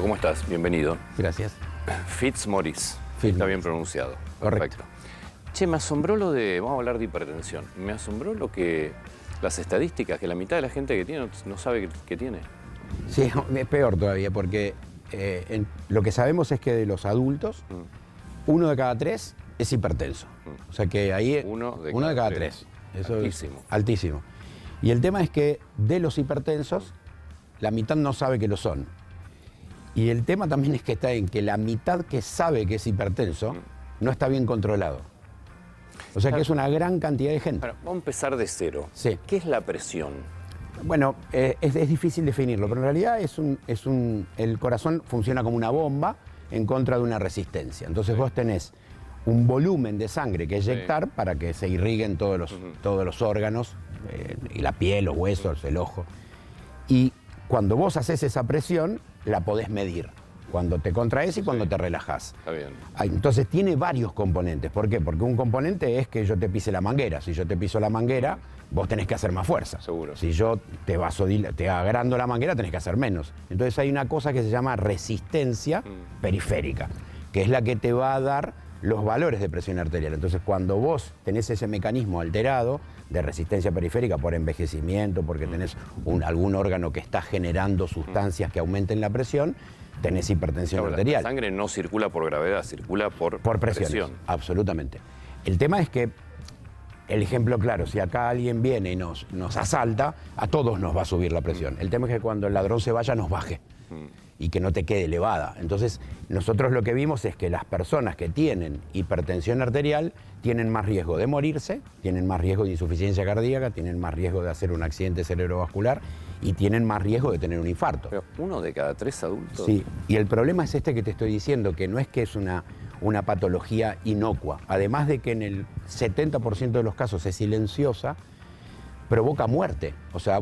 ¿Cómo estás? Bienvenido. Gracias. Fitzmaurice. Fitzmaurice. Está bien pronunciado. Correcto. Perfecto. Che, me asombró lo de... Vamos a hablar de hipertensión. Me asombró las estadísticas, que la mitad de la gente que tiene no sabe que tiene. Sí, es peor todavía, porque lo que sabemos es que de los adultos, 1 de cada 3 es hipertenso. O sea que ahí Uno de cada cada 3. Eso altísimo. es altísimo. Y el tema es que de los hipertensos, la mitad no sabe que lo son. Y el tema también es que está en que la mitad que sabe que es hipertenso no está bien controlado. O sea que es una gran cantidad de gente. Bueno, vamos a empezar de cero. Sí. ¿Qué es la presión? Bueno, es difícil definirlo, pero en realidad el corazón funciona como una bomba en contra de una resistencia. Entonces vos tenés un volumen de sangre que eyectar para que se irriguen todos los órganos, y la piel, los huesos, el ojo. Y cuando vos haces esa presión, la podés medir. Cuando te contraes y cuando te relajás. Está bien. Entonces tiene varios componentes. ¿Por qué? Porque un componente es que yo te pise la manguera. Si yo te piso la manguera, vos tenés que hacer más fuerza. Seguro. Si yo te agrando la manguera, tenés que hacer menos. Entonces hay una cosa que se llama resistencia periférica, que es la que te va a dar los valores de presión arterial. Entonces cuando vos tenés ese mecanismo alterado de resistencia periférica por envejecimiento, porque tenés algún órgano que está generando sustancias que aumenten la presión, tenés hipertensión arterial. La sangre no circula por gravedad, circula por presión. Absolutamente. El tema es que, el ejemplo claro, si acá alguien viene y nos asalta, a todos nos va a subir la presión. El tema es que cuando el ladrón se vaya, nos baje y que no te quede elevada. Entonces, nosotros lo que vimos es que las personas que tienen hipertensión arterial tienen más riesgo de morirse, tienen más riesgo de insuficiencia cardíaca, tienen más riesgo de hacer un accidente cerebrovascular y tienen más riesgo de tener un infarto. Pero 1 de cada 3 adultos. Sí, y el problema es este que te estoy diciendo, que no es que es una patología inocua. Además de que en el 70% de los casos es silenciosa, provoca muerte. O sea,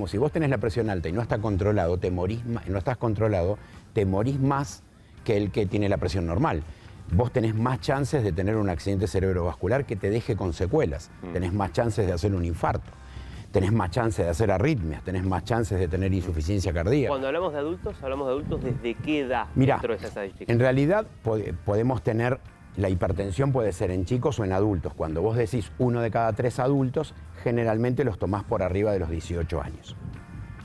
si vos tenés la presión alta y no está controlado, no estás controlado, te morís más que el que tiene la presión normal. Vos tenés más chances de tener un accidente cerebrovascular que te deje con secuelas. Tenés más chances de hacer un infarto. Tenés más chances de hacer arritmias, tenés más chances de tener insuficiencia cardíaca. Cuando hablamos de adultos ¿desde qué edad? Mirá, dentro de esa estadística? En realidad podemos tener, la hipertensión puede ser en chicos o en adultos. Cuando vos decís 1 de cada 3 adultos, generalmente los tomás por arriba de los 18 años.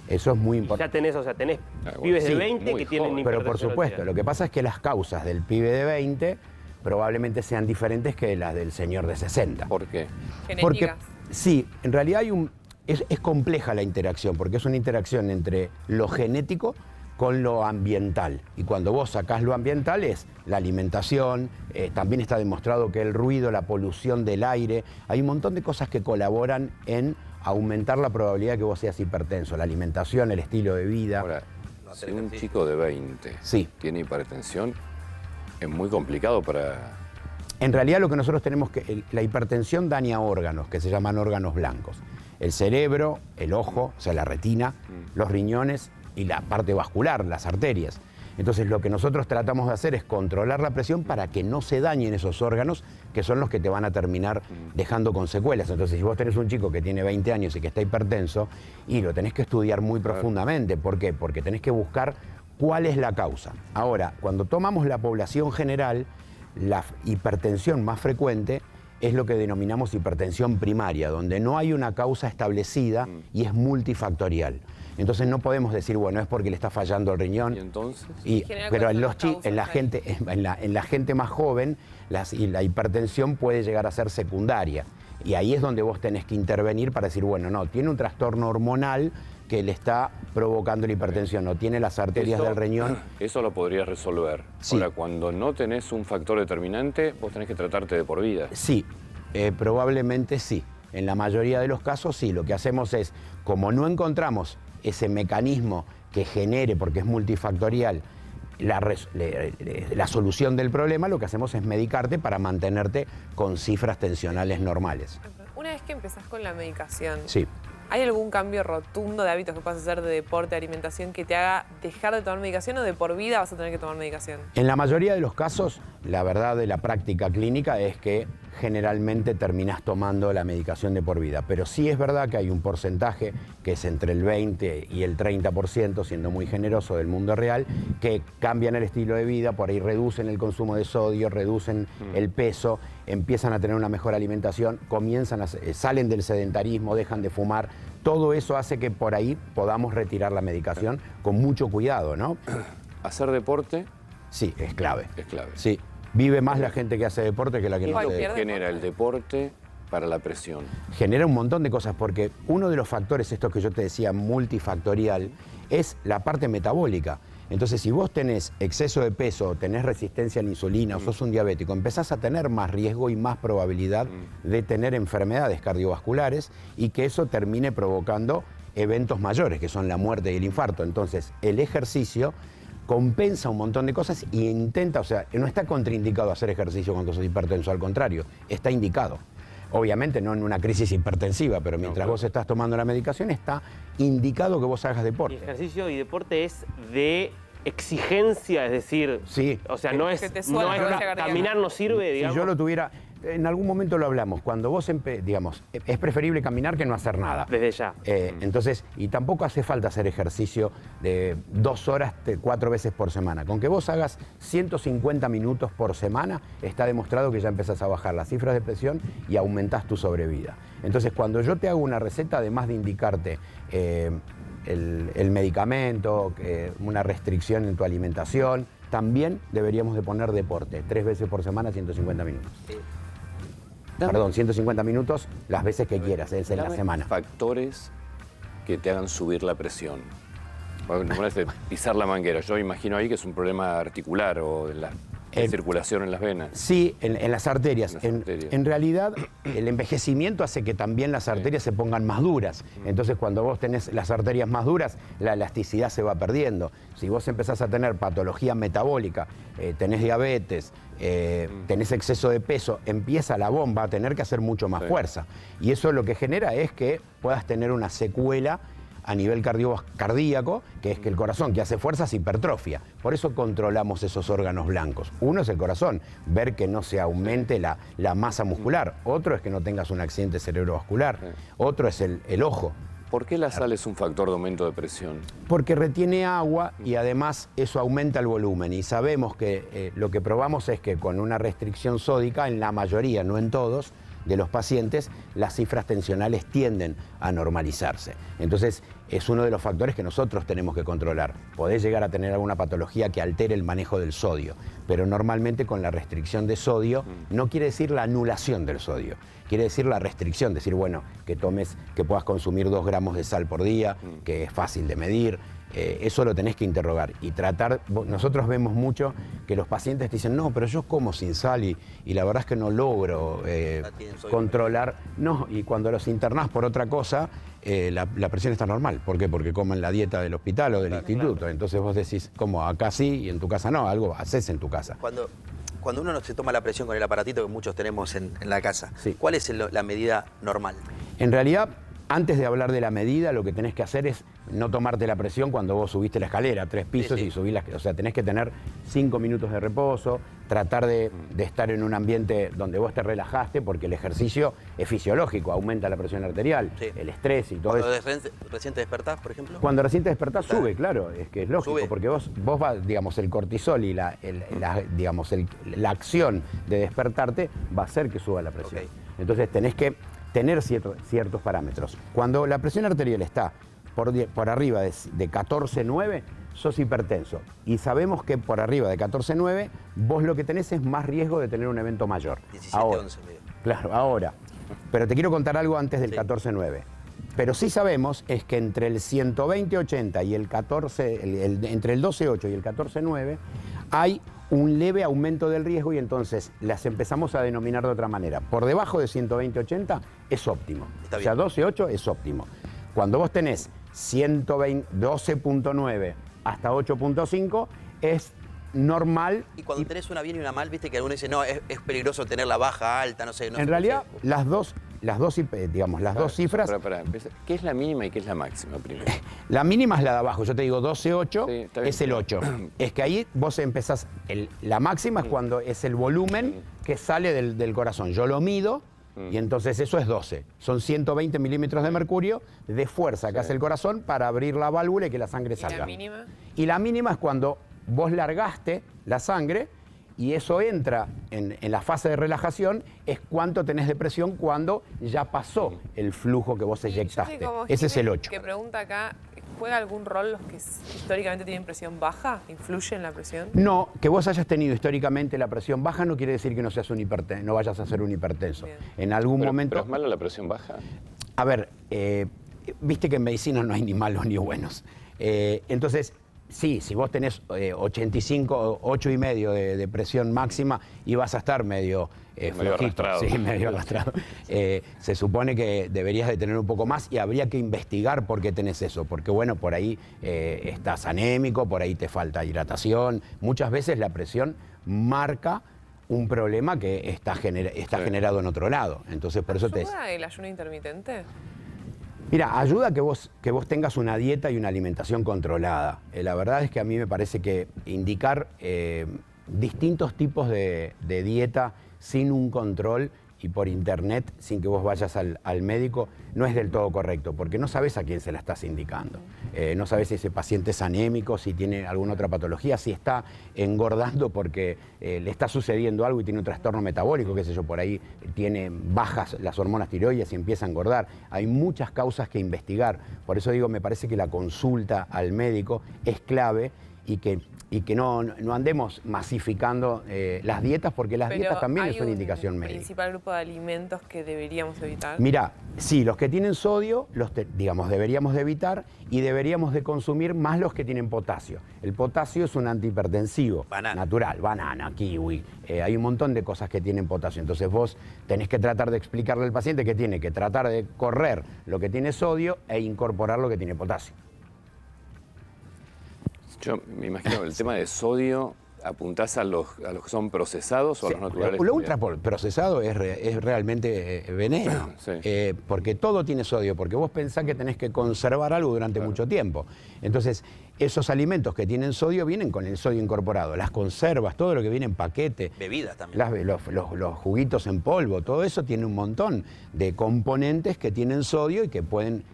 Eso es muy importante. Ya tenés pibes de 20 que tienen hipertensión Pero por supuesto, arterial. lo que pasa es que las causas del pibe de 20 probablemente sean diferentes que las del señor de 60. ¿Por qué? Porque sí, en realidad es compleja la interacción, porque es una interacción entre lo genético con lo ambiental. Y cuando vos sacás lo ambiental es la alimentación, también está demostrado que el ruido, la polución del aire, hay un montón de cosas que colaboran en aumentar la probabilidad de que vos seas hipertenso. La alimentación, el estilo de vida. Ahora, si un chico de 20 tiene hipertensión, es muy complicado para... En realidad lo que nosotros tenemos la hipertensión daña órganos, que se llaman órganos blancos. El cerebro, el ojo, o sea, la retina, los riñones y la parte vascular, las arterias. Entonces lo que nosotros tratamos de hacer es controlar la presión para que no se dañen esos órganos, que son los que te van a terminar dejando con secuelas. Entonces si vos tenés un chico que tiene 20 años y que está hipertenso, y lo tenés que estudiar muy profundamente. ¿Por qué? Porque tenés que buscar cuál es la causa. Ahora, cuando tomamos la población general, la hipertensión más frecuente es lo que denominamos hipertensión primaria, donde no hay una causa establecida y es multifactorial. Entonces no podemos decir, bueno, es porque le está fallando el riñón. ¿Y entonces? Pero en la gente más joven, la hipertensión puede llegar a ser secundaria. Y ahí es donde vos tenés que intervenir para decir, bueno, no, tiene un trastorno hormonal que le está provocando la hipertensión, no tiene las arterias del riñón. Eso lo podrías resolver. Sí. Ahora, cuando no tenés un factor determinante, vos tenés que tratarte de por vida. Sí, probablemente sí. En la mayoría de los casos sí. Lo que hacemos es, como no encontramos ese mecanismo que genere, porque es multifactorial, la solución del problema, lo que hacemos es medicarte para mantenerte con cifras tensionales normales. Una vez que empezás con la medicación, Sí. ¿hay algún cambio rotundo de hábitos que puedas hacer de deporte, de alimentación, que te haga dejar de tomar medicación o de por vida vas a tener que tomar medicación? En la mayoría de los casos, la verdad de la práctica clínica es que generalmente terminás tomando la medicación de por vida. Pero sí es verdad que hay un porcentaje que es entre el 20 y el 30%, siendo muy generoso, del mundo real, que cambian el estilo de vida, por ahí reducen el consumo de sodio, reducen el peso, empiezan a tener una mejor alimentación, salen del sedentarismo, dejan de fumar. Todo eso hace que por ahí podamos retirar la medicación con mucho cuidado, ¿no? ¿Hacer deporte? Sí, es clave. Es clave. Sí. Vive más la gente que hace deporte que la que no hace deporte. ¿Qué genera el deporte para la presión? Genera un montón de cosas, porque uno de los factores, estos que yo te decía, multifactorial, es la parte metabólica. Entonces, si vos tenés exceso de peso, tenés resistencia a la insulina o sos un diabético, empezás a tener más riesgo y más probabilidad de tener enfermedades cardiovasculares y que eso termine provocando eventos mayores, que son la muerte y el infarto. Entonces, el ejercicio compensa un montón de cosas e intenta, o sea, no está contraindicado hacer ejercicio cuando sos hipertenso, al contrario, está indicado. Obviamente no en una crisis hipertensiva, pero mientras vos estás tomando la medicación está indicado que vos hagas deporte. Y ejercicio y deporte es de exigencia, es decir, sí. O sea, no es caminar no sirve, digamos. Si yo lo tuviera, en algún momento lo hablamos, cuando vos, digamos, es preferible caminar que no hacer nada. Desde ya. Entonces, y tampoco hace falta hacer ejercicio de 2 horas, 4 veces por semana. Con que vos hagas 150 minutos por semana, está demostrado que ya empezás a bajar las cifras de presión y aumentás tu sobrevida. Entonces, cuando yo te hago una receta, además de indicarte el medicamento, una restricción en tu alimentación, también deberíamos de poner deporte, 3 veces por semana, 150 minutos. Perdón, 150 minutos las veces que quieras, es en la semana. Factores que te hagan subir la presión. Bueno, pisar la manguera, yo imagino ahí que es un problema articular o de circulación en las venas. Sí, en las arterias. En realidad, el envejecimiento hace que también las arterias se pongan más duras. Entonces, cuando vos tenés las arterias más duras, la elasticidad se va perdiendo. Si vos empezás a tener patología metabólica, tenés diabetes, tenés exceso de peso, empieza la bomba a tener que hacer mucho más fuerza. Y eso lo que genera es que puedas tener una secuela a nivel cardíaco, que es que el corazón que hace fuerza se hipertrofia. Por eso controlamos esos órganos blancos. Uno es el corazón, ver que no se aumente la masa muscular. Otro es que no tengas un accidente cerebrovascular. Otro es el ojo. ¿Por qué la sal es un factor de aumento de presión? Porque retiene agua y además eso aumenta el volumen. Y sabemos que lo que probamos es que con una restricción sódica, en la mayoría, no en todos, de los pacientes, las cifras tensionales tienden a normalizarse. Entonces, es uno de los factores que nosotros tenemos que controlar. Podés llegar a tener alguna patología que altere el manejo del sodio, pero normalmente con la restricción de sodio no quiere decir la anulación del sodio, quiere decir la restricción, decir, bueno, que puedas consumir 2 gramos de sal por día, que es fácil de medir. Eso lo tenés que interrogar y tratar. Nosotros vemos mucho que los pacientes te dicen, no, pero yo como sin sal y la verdad es que no logro controlar. No, y cuando los internás por otra cosa, la presión está normal. ¿Por qué? Porque comen la dieta del hospital o del instituto. Claro. Entonces vos decís, como acá sí y en tu casa no, algo haces en tu casa. Cuando uno se toma la presión con el aparatito que muchos tenemos en la casa, sí. ¿Cuál es la medida normal? En realidad, antes de hablar de la medida, lo que tenés que hacer es no tomarte la presión cuando vos subiste la escalera, 3 pisos, y subís o sea, tenés que tener 5 minutos de reposo, tratar de estar en un ambiente donde vos te relajaste, porque el ejercicio es fisiológico, aumenta la presión arterial, el estrés y todo eso. ¿Cuando recién te despertás, por ejemplo? Cuando recién te despertás sube, claro, es que es lógico, porque vos vas, digamos, el cortisol y la acción de despertarte va a hacer que suba la presión. Entonces tenés que tener ciertos parámetros. Cuando la presión arterial está por arriba de 14,9, sos hipertenso. Y sabemos que por arriba de 14,9, vos lo que tenés es más riesgo de tener un evento mayor. 17,11. Claro, ahora. Pero te quiero contar algo antes del 14,9. Pero sí sabemos es que entre el 120,80 y el 14, entre el 12,8 y el 14,9, hay un leve aumento del riesgo y entonces las empezamos a denominar de otra manera. Por debajo de 120,80 es óptimo. O sea, 12,8 es óptimo. Cuando vos tenés 12,9 hasta 8,5 es normal. Y cuando tenés una bien y una mal, viste que alguno dice, no, es peligroso tener la baja, alta, no sé. En realidad, las dos digamos, las dos cifras. ¿Qué es la mínima y qué es la máxima primero? La mínima es la de abajo, yo te digo 12,8 Sí, está bien. es el 8. Es que ahí vos empezás, la máxima es cuando es el volumen que sale del corazón. Yo lo mido y entonces eso es 12. Son 120 milímetros de mercurio de fuerza que hace el corazón para abrir la válvula y que la sangre ¿Y salga. la mínima? Y la mínima es cuando vos largaste la sangre y eso entra en la fase de relajación, es cuánto tenés de presión cuando ya pasó el flujo que vos Y yo eyectaste. estoy como Ese es el Jimmy, 8. Que pregunta acá, ¿juega algún rol los que históricamente tienen presión baja? ¿Influye en la presión? No, que vos hayas tenido históricamente la presión baja no quiere decir que no seas no vayas a ser un hipertenso. Bien. En algún momento. ¿Pero es mala la presión baja? A ver, viste que en medicina no hay ni malos ni buenos. Entonces, sí, si vos tenés 85, 8,5 de presión máxima y vas a estar medio Medio flojito, arrastrado. sí, medio arrastrado. Se supone que deberías de tener un poco más y habría que investigar por qué tenés eso, porque bueno, por ahí estás anémico, por ahí te falta hidratación. Muchas veces la presión marca un problema que está generado en otro lado. Entonces, por eso te... ¿Ayuda el ayuno intermitente? Mira, ayuda que vos tengas una dieta y una alimentación controlada. La verdad es que a mí me parece que indicar distintos tipos de dieta sin un control y por internet, sin que vos vayas al médico, no es del todo correcto, porque no sabes a quién se la estás indicando. No sabes si ese paciente es anémico, si tiene alguna otra patología, si está engordando porque le está sucediendo algo y tiene un trastorno metabólico, qué sé yo, por ahí tiene bajas las hormonas tiroides y empieza a engordar. Hay muchas causas que investigar. Por eso digo, me parece que la consulta al médico es clave y que no andemos masificando las dietas, porque las dietas también es una indicación médica. ¿Hay un principal grupo de alimentos que deberíamos evitar? Mirá, sí, los que tienen sodio, digamos, deberíamos de evitar y deberíamos de consumir más los que tienen potasio. El potasio es un antihipertensivo natural, banana, kiwi, hay un montón de cosas que tienen potasio. Entonces vos tenés que tratar de explicarle al paciente que tiene que tratar de correr lo que tiene sodio e incorporar lo que tiene potasio. Yo me imagino el tema de sodio, ¿apuntás a los que son procesados o a los naturales? Lo ultraprocesado es realmente veneno, Sí. porque todo tiene sodio, porque vos pensás que tenés que conservar algo durante mucho tiempo. Entonces, esos alimentos que tienen sodio vienen con el sodio incorporado, las conservas, todo lo que viene en paquete. Bebidas también. Los juguitos en polvo, todo eso tiene un montón de componentes que tienen sodio y que pueden,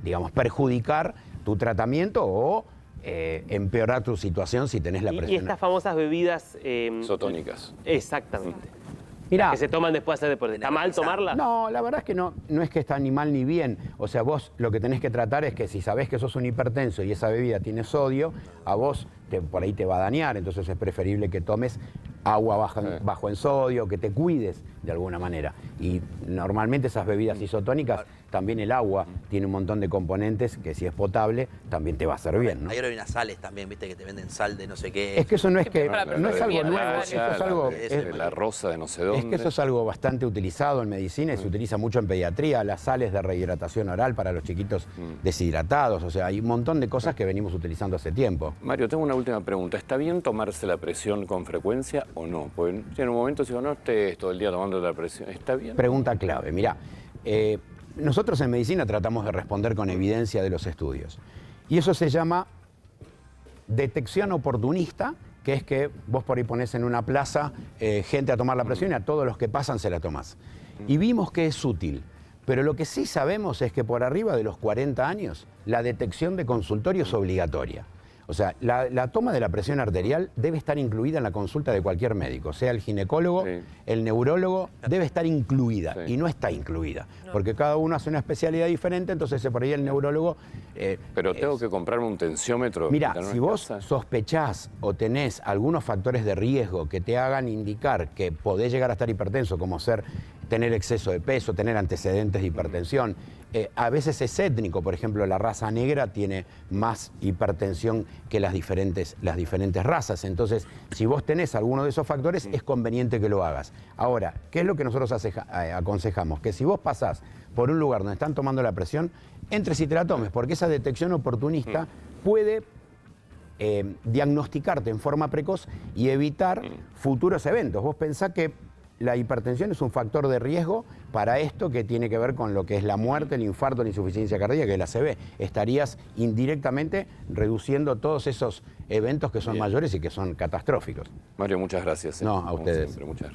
digamos, perjudicar tu tratamiento o empeorar tu situación si tenés la presión. Y estas famosas bebidas... Isotónicas. Exactamente. Mirá, Que se toman después de hacer deporte. ¿Está mal tomarlas? no, la verdad es que no es que está ni mal ni bien. O sea, vos lo que tenés que tratar es que si sabés que sos un hipertenso y esa bebida tiene sodio, a vos por ahí te va a dañar. Entonces es preferible que tomes agua bajo en sodio, que te cuides de alguna manera. Y normalmente esas bebidas isotónicas, también el agua tiene un montón de componentes que si es potable también te va a hacer bien, ¿no? Hay unas sales también, viste, que te venden sal de no sé qué. Es que eso no es que Para no es algo prevenir nuevo, la eso es algo la rosa de no sé dónde. es que eso es algo bastante utilizado en medicina y se utiliza mucho en pediatría, las sales de rehidratación oral para los chiquitos deshidratados, o sea, hay un montón de cosas que venimos utilizando hace tiempo. Mario, tengo una última pregunta. ¿Está bien tomarse la presión con frecuencia o no? Porque en un momento digo, no estés todo el día tomando la presión. ¿Está bien? Pregunta clave, mirá, nosotros en medicina tratamos de responder con evidencia de los estudios y eso se llama detección oportunista, que es que vos por ahí ponés en una plaza gente a tomar la presión y a todos los que pasan se la tomás. Y vimos que es útil, pero lo que sí sabemos es que por arriba de los 40 años la detección de consultorio es obligatoria. O sea, la toma de la presión arterial debe estar incluida en la consulta de cualquier médico, sea el ginecólogo, el neurólogo, debe estar incluida y no está incluida, porque cada uno hace una especialidad diferente, entonces por ahí el neurólogo... Pero tengo que comprarme un tensiómetro. Mira, para si una vos casa. sospechás o tenés algunos factores de riesgo que te hagan indicar que podés llegar a estar hipertenso, como tener exceso de peso, tener antecedentes de hipertensión, a veces es étnico, por ejemplo, la raza negra tiene más hipertensión que las diferentes razas. Entonces, si vos tenés alguno de esos factores, es conveniente que lo hagas. Ahora, ¿qué es lo que nosotros aconsejamos? Que si vos pasás por un lugar donde están tomando la presión, entres y te la tomes, porque esa detección oportunista puede diagnosticarte en forma precoz y evitar futuros eventos. Vos pensás que la hipertensión es un factor de riesgo para esto que tiene que ver con lo que es la muerte, el infarto, la insuficiencia cardíaca, que es la ACV. Estarías indirectamente reduciendo todos esos eventos que son Bien. mayores y que son catastróficos. Mario, muchas gracias. No, a Como ustedes. siempre, muchas gracias.